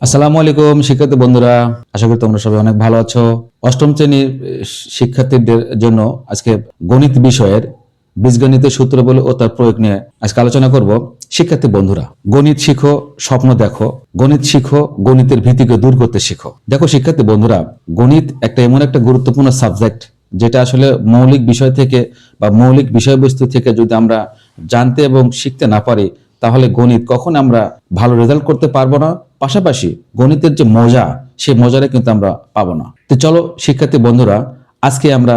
আসসালামু আলাইকুম শিক্ষার্থী বন্ধুরা, আশা করি তোমরা সবাই অনেক ভালো আছো। অষ্টম শ্রেণীর শিক্ষার্থীদের জন্য আজকে গণিত বিষয়ের বীজগণিতের সূত্রাবলী ও তার প্রয়োগ নিয়ে আজকে আলোচনা করব। শিক্ষার্থী বন্ধুরা, গণিত শিখো, স্বপ্ন দেখো, গণিত শিখো, গণিতের ভীতিকে দূর করতে শিখো। দেখো শিক্ষার্থী বন্ধুরা, গণিত এমন একটা গুরুত্বপূর্ণ সাবজেক্ট যেটা আসলে মৌলিক বিষয় থেকে বা মৌলিক বিষয়বস্তু থেকে যদি আমরা জানতে এবং শিখতে না পারি, তাহলে গণিত কখন আমরা ভালো রেজাল্ট করতে পারবো না। পাশাপাশি গণিতের যে মজা, সেই মজাটা কিন্তু আমরা পাবো না। তো চলো শিক্ষার্থী বন্ধুরা, আজকে আমরা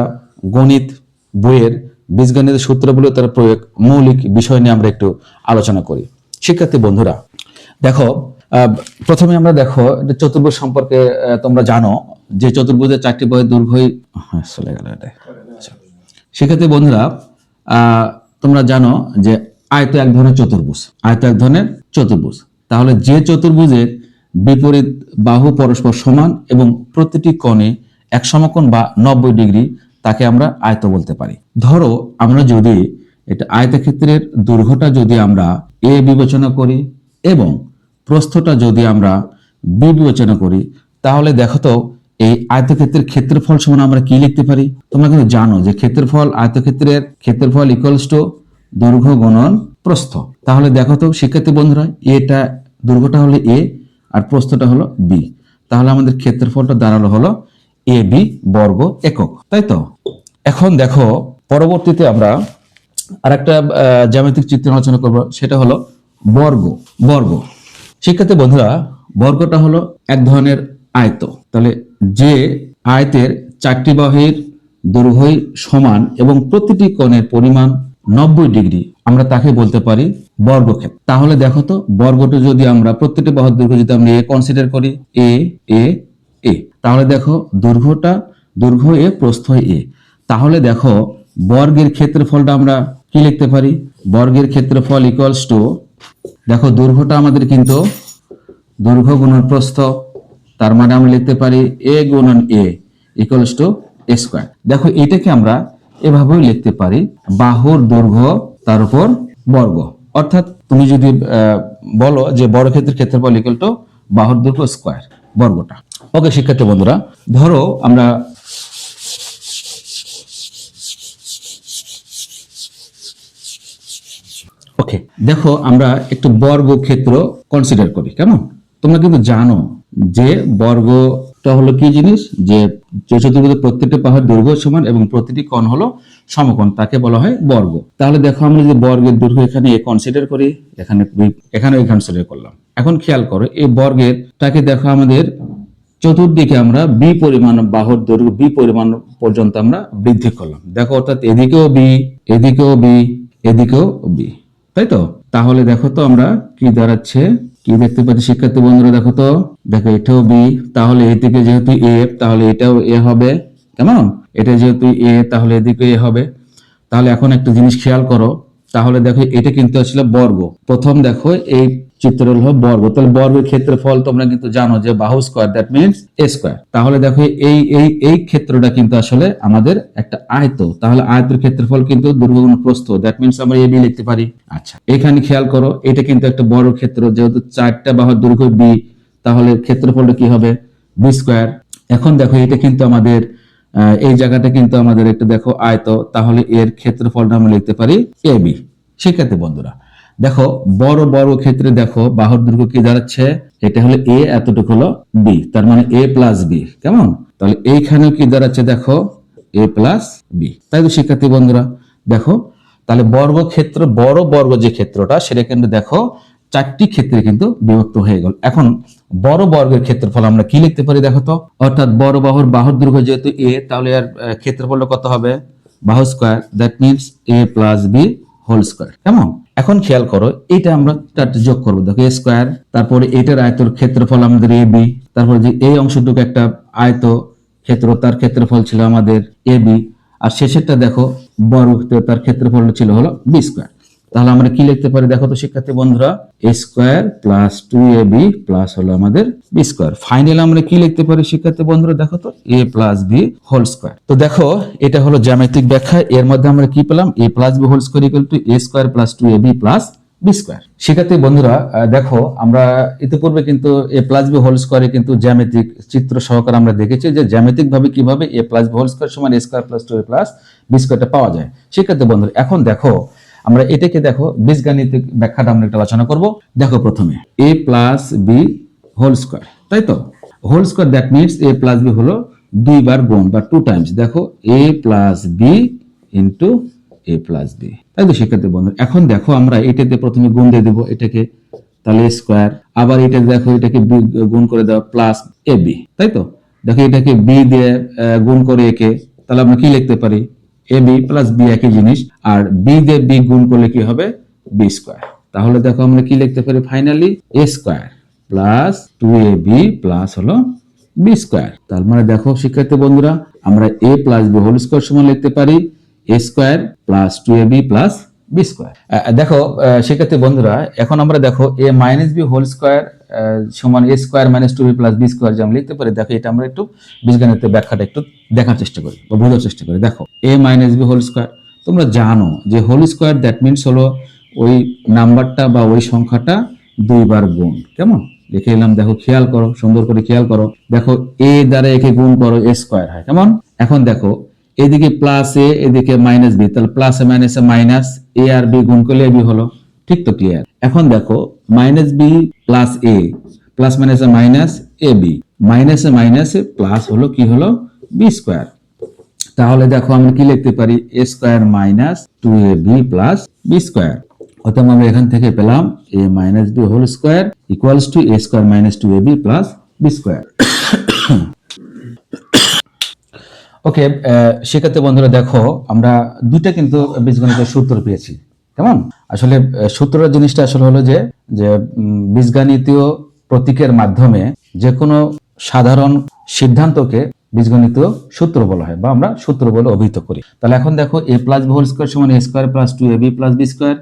গণিত বইয়ের বীজগণিতের সূত্রগুলো তার প্রয়োগ মৌলিক বিষয় নিয়ে আমরা একটু আলোচনা করি। শিক্ষার্থী বন্ধুরা দেখো, প্রথমে আমরা দেখো চতুর্ভুজ সম্পর্কে তোমরা জানো যে চতুর্ভুজের চারটি বাহুর দৈর্ঘ্যই চলে গেল এটা। শিক্ষার্থী বন্ধুরা, তোমরা জানো যে আয়ত এক ধরনের চতুর্ভুজ, আয়ত এক ধরনের চতুর্ভুজ। তাহলে যে চতুর্ভুজের বিপরীত বাহু পরস্পর সমান এবং প্রতিটি কোণে এক সমকোণ বা 90 ডিগ্রি, তাকে আমরা আয়ত বলতে পারি। ধরো আমরা যদি এটা আয়তক্ষেত্রের দৈর্ঘ্যটা যদি আমরা এ বিবেচনা করি এবং প্রস্থটা যদি আমরা বি বিবেচনা করি, তাহলে দেখো তো এই আয়তক্ষেত্রের ক্ষেত্রফল সমান আমরা কি লিখতে পারি? তোমরা কিন্তু জানো যে ক্ষেত্রফল, আয়তক্ষেত্রের ক্ষেত্রফল ইকুয়ালস টু দৈর্ঘ্য গুণন প্রস্থ। তাহলে দেখো তো শিক্ষার্থী বন্ধুরা, এটা দৈর্ঘ্যটা হলো এ আর প্রস্থটা হলো বি, তাহলে আমাদের ক্ষেত্রফলটা দাঁড়ালো হলো এ বি বর্গ একক, তাই তো? এখন দেখো পরবর্তীতে আমরা আরেকটা জ্যামিতিক চিত্র আলোচনা করব, সেটা হলো বর্গ। বর্গ শিক্ষার্থী বন্ধুরা, বর্গটা হলো এক ধরনের আয়ত। তাহলে যে আয়তের চারটি বাহুর দৈর্ঘ্য সমান এবং প্রতিটি কোণের পরিমাণ 90 ডিগ্রি, আমরা তাকে বলতে পারি বর্গক্ষেত্র। তাহলে দেখো তো বর্গটা যদি আমরা প্রত্যেকটি বাহুর দৈর্ঘ্য যদি আমরা এ কনসিডার করি, এ এ এ, তাহলে দেখো দৈর্ঘ্য এ প্রস্থ এ। তাহলে দেখো বর্গের ক্ষেত্রফলটা আমরা কি লিখতে পারি? বর্গের ক্ষেত্রফল ইকুয়ালস টু, দেখো দৈর্ঘ্যটা আমাদের কিন্তু দৈর্ঘ্য গুণন প্রস্থ, তার মানে আমরা লিখতে পারি এ গুণন এ ইকুয়ালস টু এ স্কয়ার। দেখো এটাকে আমরা এভাবেও লিখতে পারি বাহুর দৈর্ঘ্য তার উপর বর্গ। অর্থাৎ তুমি যদি বলো যে বর্গক্ষেত্রের ক্ষেত্রফল ইকুয়াল টু বাহুর দৈর্ঘ্য স্কয়ার, বর্গটা। ওকে শিক্ষার্থী বন্ধুরা, ধরো আমরা ওকে দেখো আমরা একটু বর্গক্ষেত্র কনসিডার করি। কেমন? তোমরা কিন্তু জানো যে বর্গটা হলো কি জিনিস, যে চতুর্ভুজের প্রত্যেকটি বাহুর দৈর্ঘ্য সমান এবং প্রতিটি কোণ হলো সমকোণ, তাকে বলা হয় বর্গ। তাহলে দেখো আমরা যদি বর্গের দৈর্ঘ্য এখানে এ কনসিডার করি, এখানে কনসিডার করলাম। এখন খেয়াল করো এই বর্গেরটাকে দেখো আমাদের চতুর্দিকে আমরা বি পরিমাণ বাহুর দৈর্ঘ্য বি পরিমাণ পর্যন্ত আমরা বৃদ্ধি করলাম। দেখো অর্থাৎ এদিকেও বি, এদিকেও বি, এদিকেও বি, তাই তো? তাহলে দেখো তো আমরা কি দাঁড়াচ্ছে, কি দেখতে পাচ্ছি শিক্ষার্থী বন্ধুরা? দেখো তো, দেখো এটাও বি, তাহলে এদিকে যেহেতু এ, তাহলে এটাও এ হবে। কেমন? এটা যেহেতু এ, তাহলে এদিকে এ হবে। তাহলে এখন একটা জিনিস খেয়াল করো, তাহলে দেখো এটা কিন্তু আসলে বর্গ। প্রথম দেখো এই চিত্র হলো বর্গ, তাহলে বর্গের ক্ষেত্রফল তোমরা কিন্তু জানো যে বাহু square, that means A square. তাহলে দেখো এই এই এই ক্ষেত্রটা কিন্তু আসলে আমাদের একটা আয়ত, তাহলে আয়তের ক্ষেত্রফল কিন্তু দৈর্ঘ্য গুণ প্রস্থ, দ্যাট মিন্স আমরা এ বি লিখতে পারি। আচ্ছা, এখানে খেয়াল করো এটা কিন্তু একটা বড় ক্ষেত্র, যেহেতু চারটা বাহুর দৈর্ঘ্য বি, তাহলে ক্ষেত্রফলটা কি হবে? B square. এখন দেখো এটা কিন্তু আমাদের এই জায়গাটা কিন্তু আমাদের একটা দেখো আয়ত, তাহলে এর ক্ষেত্রফলটা আমরা লিখতে পারি এ বি। শিক্ষার্থী বন্ধুরা দেখো বড় বড় ক্ষেত্রে দেখো বাহুর দৈর্ঘ্য কি দাঁড়াচ্ছে? এটা হলো এ, এতটুকু হলো বি, তার মানে এ প্লাস বি। কেমন? তাহলে এইখানেও কি দাঁড়াচ্ছে? দেখো এ প্লাস বি, তাই তো শিক্ষার্থী বন্ধুরা? দেখো তাহলে বর্গক্ষেত্র, বড় বর্গ যে ক্ষেত্রটা, সেটা কিন্তু দেখো চারটি ক্ষেত্রে কিন্তু বিভক্ত হয়ে গেল। এখন বড় বর্গের ক্ষেত্রফল আমরা কি লিখতে পারি? দেখো তো, অর্থাৎ বড় বাহুর দৈর্ঘ্য যেহেতু এ, তাহলে এর ক্ষেত্রফলটা কত হবে? বাহু square, that means A plus B whole square. কেমন? এখন খেয়াল করো এটা আমরা চারটি যোগ করবো। দেখো এ স্কয়ার, তারপরে এটার আয়তর ক্ষেত্রফল আমাদের এ বি, তারপরে যে এই অংশটুকু একটা আয়ত ক্ষেত্র, তার ক্ষেত্রফল ছিল আমাদের এ বি, আর শেষেরটা দেখো বর্গ, তার ক্ষেত্রফল ছিল হলো বি স্কয়ার। তাহলে আমরা কি লিখতে পারি? দেখো তো শিক্ষার্থী বন্ধুরা, এ স্কয়ার প্লাস 2ab প্লাস হলো আমাদের বি স্কয়ার। ফাইনালি আমরা কি লিখতে পারি শিক্ষার্থী বন্ধুরা? দেখো তো এ প্লাস বি হোল স্কয়ার। তো দেখো এটা হলো জ্যামিতিক ব্যাখ্যা। এর মধ্যে আমরা কি পেলাম? A plus B whole square equal to A square plus 2ab plus B square. শিক্ষার্থী বন্ধুরা দেখো আমরা ইতিপূর্বে কিন্তু এ প্লাস বি হোল স্কোয়ারে কিন্তু জ্যামিতিক চিত্র সহকারে আমরা দেখেছি যে জ্যামিতিক ভাবে কিভাবে a plus B whole square সমান a square plus 2a plus b স্কোয়ারটা পাওয়া যায়। শিক্ষার্থী বন্ধুরা এখন দেখো আমরা এটাকে দেখো বীজগাণিতিক ব্যাখ্যাটা আমরা একটু আলোচনা করব। দেখো প্রথমে A plus B whole square, তাই তো whole square that means A plus B হলো দুইবার গুণ বা 2 টাইমস। দেখো এ plus B into A plus B, তাই তো শিক্ষার্থী বন্ধু। এখন দেখো আমরা এটাতে প্রথমে গুণ দিয়ে দেবো এটাকে, তাহলে স্কোয়ার, আবার এটা দেখো এটাকে বি গুণ করে দাও প্লাস এ বি, তাই তো দেখো এটাকে বি দিয়ে গুণ করে একে, তাহলে আমরা কি লিখতে পারি এ বি প্লাস বি একই জিনিস, আর বি দিয়ে বি গুণ করলে কি হবে বি স্কোয়ার। তাহলে দেখো আমরা কি লিখতে পারি finally a square plus 2ab plus হলো বি স্কোয়ার। তার মানে দেখো শিক্ষার্থী বন্ধুরা আমরা a plus B whole square সমান লিখতে পারি a square plus 2ab plus B square. দেখো শিক্ষার্থী বন্ধুরা এখন আমরা দেখো a minus B whole square সমান a square minus 2b plus B square যে আমরা লিখতে পারি। দেখো এটা আমরা একটু বীজগণিতের ব্যাখ্যাটা একটু দেখার চেষ্টা করি বা বোঝার চেষ্টা করি। দেখো a minus B whole square, তোমরা জানো যে হোল স্কোয়ার দ্যাট মিনস হলো ওই নাম্বারটা বা ওই সংখ্যাটা দুইবার গুণ। কেমন লিখে এলাম, দেখো খেয়াল করো, সুন্দর করে খেয়াল করো। দেখো এ দ্বারা একে গুণ করো এ স্কোয়ার হয়। কেমন এখন দেখো এদিকে প্লাস এ এদিকে মাইনাস বি, তাহলে প্লাস এ মাইনাসে মাইনাস, এ আর বি গুণ করলে বি হলো, ঠিক তো ক্লিয়ার। এখন দেখো মাইনাস বি প্লাস এ প্লাস মাইনাসে মাইনাস এ বি, মাইনাসে মাইনাসে প্লাস হলো কি হলো বি স্কোয়ার। তাহলে দেখো আমরা কি লিখতে পারি a square minus 2ab plus B square. অতএব আমরা এখান থেকে পেলাম a minus B whole square equals to a square minus 2ab plus B square. Okay শিক্ষার্থী বন্ধুরা দেখো আমরা দুইটা কিন্তু বীজগণিতের সূত্র পেয়েছি। কেমন আসলে সূত্রের জিনিসটা আসলে হলো যে যে বীজগণিতীয় প্রতীকের মাধ্যমে যে কোনো সাধারণ সিদ্ধান্তকে বীজগণিতীয় সূত্র বলা হয় বা আমরা সূত্র বলে অভিহিত করি। তাহলে এখন দেখো এ প্লাস বি হোল স্কোয়ার সমান a square plus 2ab plus B square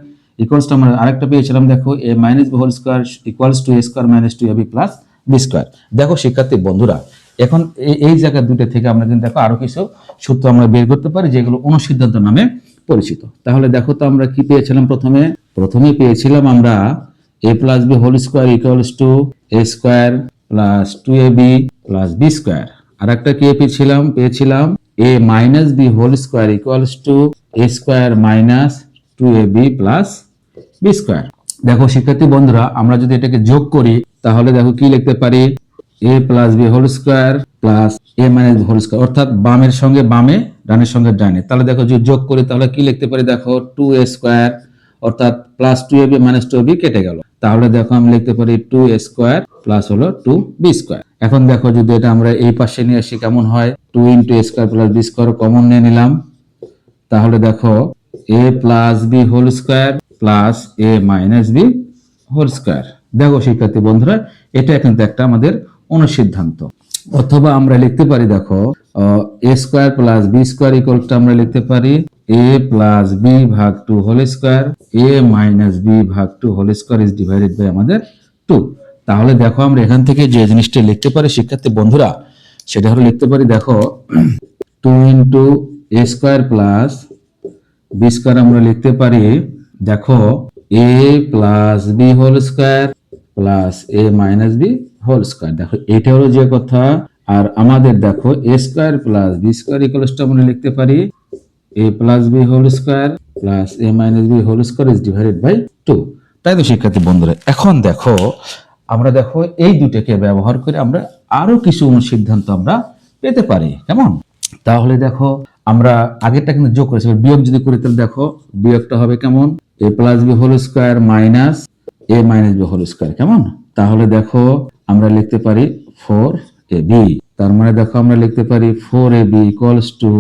equals to আমরা আরেকটা পেয়েছিলাম দেখো a minus B whole square equals to a square minus 2ab plus B square. দেখো শিক্ষার্থী বন্ধুরা এখন এই জায়গা দুটো থেকে আমরা কিন্তু দেখো আরো কিছু সূত্র আমরা বের করতে পারি যেগুলো অনুসিদ্ধান্ত নামে পরিচিত। তাহলে দেখো তো আমরা কি পেয়েছিলাম প্রথমে পেয়েছিলাম আমরা a plus B whole square equals to a square plus 2ab plus B square. আর একটা কি পেয়েছিলাম a minus B whole square equals to a square minus 2ab plus B square. দেখো শিক্ষার্থী বন্ধুরা আমরা যদি এটাকে যোগ করি তাহলে দেখো কি লিখতে পারি a plus B whole square plus a minus B whole square, অর্থাৎ বামের সঙ্গে বামে ডানের সঙ্গে ডানে। তাহলে দেখো যদি যোগ করি তাহলে কি লিখতে পারি দেখো 2a স্কোয়ার অর্থাৎ প্লাস 2ab মাইনাস 2ab কেটে গেল, তাহলে দেখো আমি লিখতে পারি 2a স্কোয়ার প্লাস হলো 2b স্কোয়ার। এখন দেখো যদি এটা আমরা এই পাশে নিয়ে আসি কেমন হয় 2 into a square plus b square common নিয়ে নিলাম, তাহলে দেখো a plus b whole square plus a minus b whole square. দেখো শিক্ষার্থী বন্ধুরা এটা কিন্তু একটা আমাদের অনুসিদ্ধান্ত। অথবা আমরা লিখতে পারি দেখো a square plus B square equal to আমরা লিখতে পারি এ প্লাস বি ভাগ 2 whole square a minus b ভাগ 2 whole square is divided by আমাদের 2। তাহলে দেখো আমরা এখান থেকে যে জিনিসটা লিখতে পারি শিক্ষার্থী বন্ধুরা সেটা হলো লিখতে পারি দেখো 2 into a square plus B square আমরা লিখতে পারি দেখো এ plus B whole square plus a minus B whole square. দেখো এটা হলো যে কথা। আর আমাদের দেখো a square plus B square equals to আমরা লিখতে পারি a plus B whole square plus a minus B whole square is divided by 2। তাই তো শিক্ষার্থী বন্ধুরা এখন দেখো আমরা দেখো এই দুটোকে ব্যবহার করে আমরা আরো কিছু অনুসিদ্ধান্ত আমরা পেতে পারি। কেমন তাহলে দেখো আমরা আগেরটা কিন্তু যোগ করেছি, বিয়োগ যদি করি তাহলে দেখো বিয়োগটা হবে কেমন a plus B whole square minus A minus B whole square. কেমন তাহলে দেখো আমরা লিখতে পারি 4ab, তার মানে দেখো আমরা লিখতে পারি 4ab equals to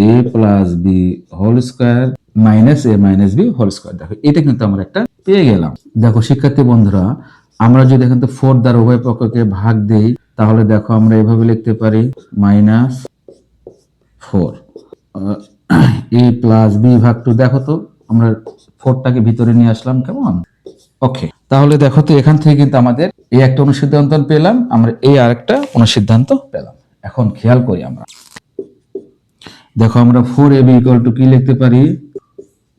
a plus B whole square minus A minus B whole square. দেখো এটা কিন্তু আমরা একটা পেয়ে গেলাম। দেখো শিক্ষার্থী বন্ধুরা আমরা যদি এখান থেকে 4 দ্বারা উভয় পক্ষকে ভাগ দেই তাহলে দেখো আমরা এভাবে লিখতে পারি মাইনাস 4 a প্লাস বি ভাগ 2। দেখো তো আমরা 4টাকে ভিতরে নিয়ে আসলাম। কেমন ওকে তাহলে দেখো তো এখান থেকে কিন্তু আমাদের এই একটা অনুসিদ্ধান্ত পেলাম, আমরা এই আরেকটা অনুসিদ্ধান্ত পেলাম। এখন খেয়াল করি আমরা দেখো আমরা 4ab ইকুয়াল টু কি লিখতে পারি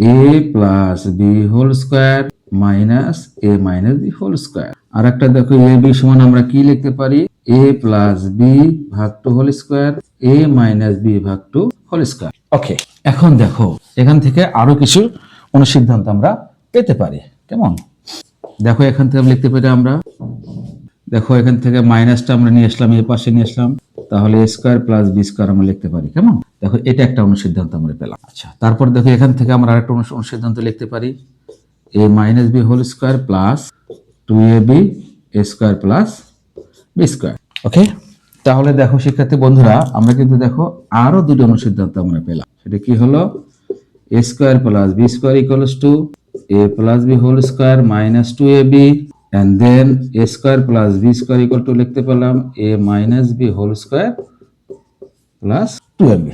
a plus B whole square minus A minus B whole square. আর একটা দেখো এ বি সমান আমরা কি লিখতে পারি, এ প্লাস বি ভাগ two whole square, a minus b ভাগ টু হোল স্কোয়ার। ওকে, এখন দেখো এখান থেকে আরো কিছু অনুসিদ্ধান্ত আমরা পেতে পারি। কেমন, দেখো এখান থেকে লিখতে পারি আমরা, দেখো এখান থেকে মাইনাসটা আমরা নিয়ে আসলাম, এ পাশে নিয়ে আসলাম, তাহলে এ স্কোয়ার প্লাস বি স্কোয়ার আমরা লিখতে পারি। কেমন, দেখো এটা একটা অনুসিদ্ধান্ত আমরা পেলাম। আচ্ছা, তারপর দেখো এখান থেকে আমরা আরেকটা অনুসিদ্ধান্ত লিখতে পারি, a minus B whole square plus two a b a square plus B square. Okay, তাহলে দেখো শিক্ষার্থী বন্ধুরা, আমরা কিন্তু দেখো আরো দুটো অনুসিদ্ধান্ত আমরা পেলাম। সেটা কি হলো, a square plus B square equals to a plus B whole square minus two a b, and then a square plus b square equal to লিখতে পেলাম a minus b whole square plus 2ab।